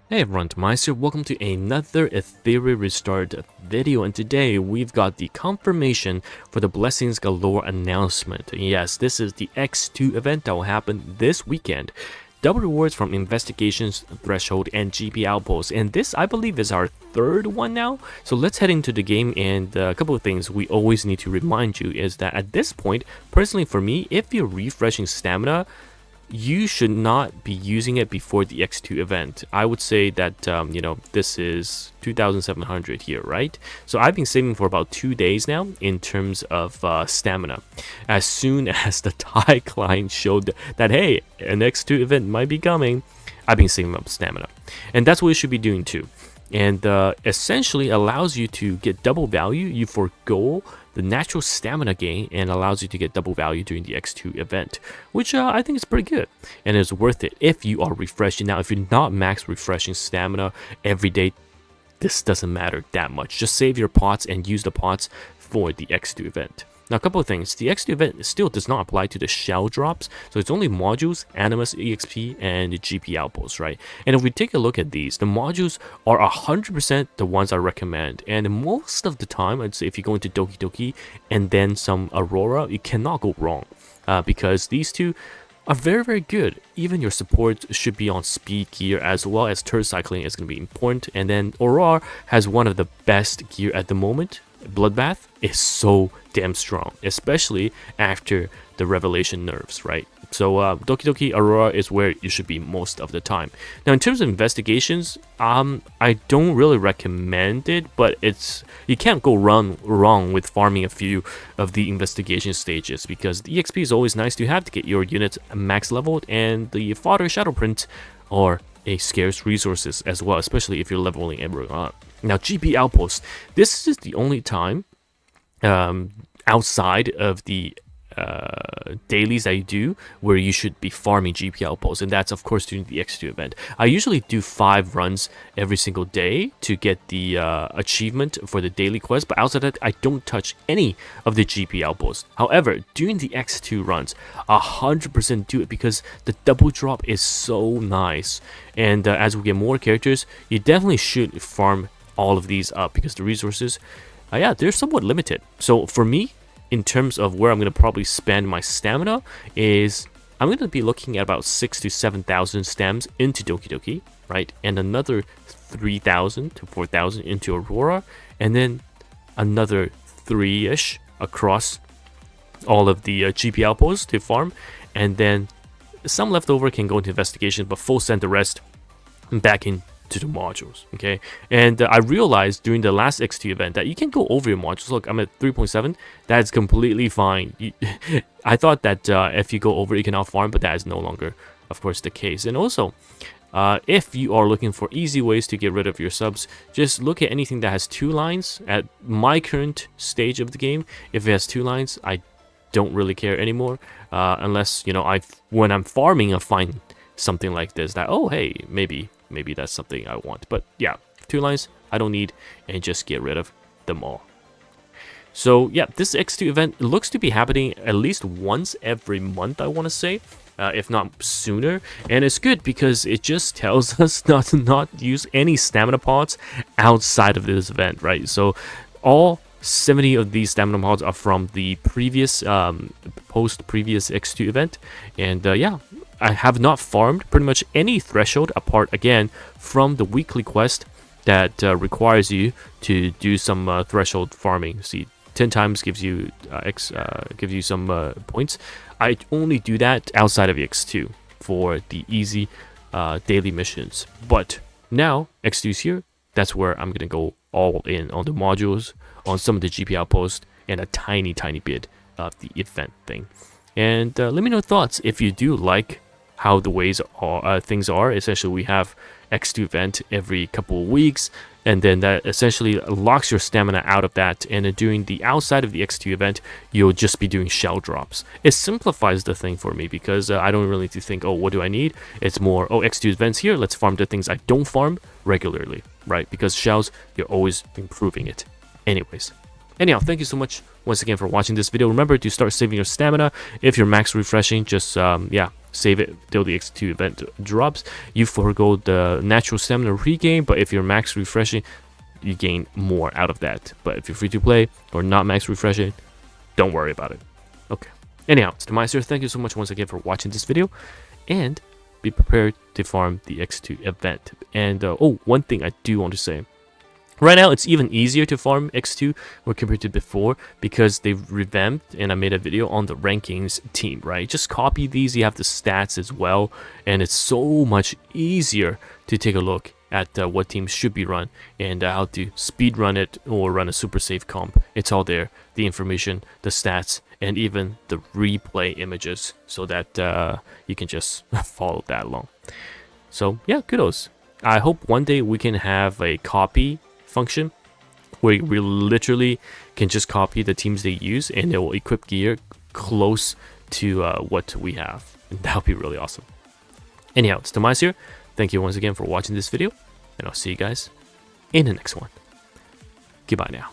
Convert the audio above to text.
Hey everyone, TimaeuSS here. Welcome to another Etheria Restart video, and today we've got the confirmation for the Blessings Galore announcement. Yes, this is the X2 event that will happen this weekend. Double rewards from Investigations, Threshold, and GP Outposts, and this I believe is our third one now. So let's head into the game, and a couple of things we always need to remind you is that at this point, personally for me, if you're refreshing stamina, you should not be using it before the X2 event. I would say that, this is 2,700 here, right? So I've been saving for about 2 days now in terms of stamina. As soon as the Thai client showed that, hey, an X2 event might be coming, I've been saving up stamina. And that's what you should be doing too. And essentially allows you to get double value. You forgo the natural stamina gain and allows you to get double value during the X2 event, which I think is pretty good and is worth it if you are refreshing. Now, if you're not max refreshing stamina every day, this doesn't matter that much. Just save your pots and use the pots for the X2 event. Now, a couple of things. The X2 event still does not apply to the shell drops, so it's only modules, Animus, EXP, and the GP Outposts, right? And if we take a look at these, the modules are 100% the ones I recommend. And most of the time, I'd say if you go into Doki Doki and then some Aurora, you cannot go wrong, because these two are very, very good. Even your support should be on speed gear, as well as turret cycling is going to be important. And then Aurora has one of the best gear at the moment. Bloodbath is so damn strong, especially after the revelation nerfs, right? So Doki Doki Aurora is where you should be most of the time. Now, in terms of investigations, I don't really recommend it, but you can't go wrong with farming a few of the investigation stages, because the EXP is always nice to have to get your units max leveled, and the fodder shadow print are a scarce resources as well, especially if you're leveling Ember up. Now, GP Outpost, this is the only time outside of the dailies that you do where you should be farming GP Outposts, and that's of course during the X2 event. I usually do 5 runs every single day to get the achievement for the daily quest, but outside that I don't touch any of the GP Outposts. However, during the X2 runs, 100% do it, because the double drop is so nice, and as we get more characters, you definitely should farm all of these up, because the resources, yeah, they're somewhat limited. So for me, in terms of where I'm going to probably spend my stamina, is I'm going to be looking at about 6,000 to 7,000 stems into Doki Doki, right? And another 3,000 to 4,000 into Aurora, and then another 3-ish across all of the GP outposts to farm, and then some leftover can go into investigation, but full send the rest back into the modules. Okay, and I realized during the last X2 event that you can go over your modules. Look, I'm at 3.7. That's completely fine. I thought that if you go over, you cannot farm, but that is no longer, of course, the case. And also, if you are looking for easy ways to get rid of your subs, just look at anything that has 2 lines. At my current stage of the game, if it has 2 lines, I don't really care anymore, unless, when I'm farming, I find something like this that, oh hey, maybe that's something I want. But yeah, 2 lines I don't need, and just get rid of them all. So yeah, this X2 event looks to be happening at least once every month, I want to say, if not sooner. And it's good because it just tells us not to not use any stamina pots outside of this event, right? So all 70 of these stamina pods are from the previous previous X2 event, and yeah, I have not farmed pretty much any threshold apart, again, from the weekly quest that requires you to do some threshold farming. See, 10 times gives you some points. I only do that outside of X2 for the easy daily missions. But now X2 is here. That's where I'm gonna go all in on the modules, on some of the GP outposts, and a tiny bit of the event thing. And let me know thoughts if you do like how the ways things are. Essentially, we have X2 event every couple of weeks, and then that essentially locks your stamina out of that, and then during the outside of the X2 event, you'll just be doing shell drops. It simplifies the thing for me, because I don't really need to think, oh, what do I need? It's more, oh, X2 events here, let's farm the things I don't farm regularly, right? Because shells, you're always improving it. Anyhow, thank you so much once again for watching this video. Remember to start saving your stamina. If you're max refreshing, just yeah, save it till the X2 event drops. You forego the natural stamina regain, but if you're max refreshing, you gain more out of that. But if you're free to play or not max refreshing, don't worry about it. Okay. Anyhow, it's TimaeuSS. Thank you so much once again for watching this video, and be prepared to farm the X2 event. And oh, one thing I do want to say. Right now, it's even easier to farm X2 when compared to before, because they've revamped, and I made a video on the rankings team, right? Just copy these, you have the stats as well, and it's so much easier to take a look at what teams should be run, and how to speed run it or run a super safe comp. It's all there, the information, the stats, and even the replay images, so that you can just follow that along. So yeah, kudos. I hope one day we can have a copy function where we literally can just copy the teams they use, and it will equip gear close to what we have, and that would be really awesome. Anyhow, it's TimaeuSS here. Thank you once again for watching this video, and I'll see you guys in the next one. Goodbye now.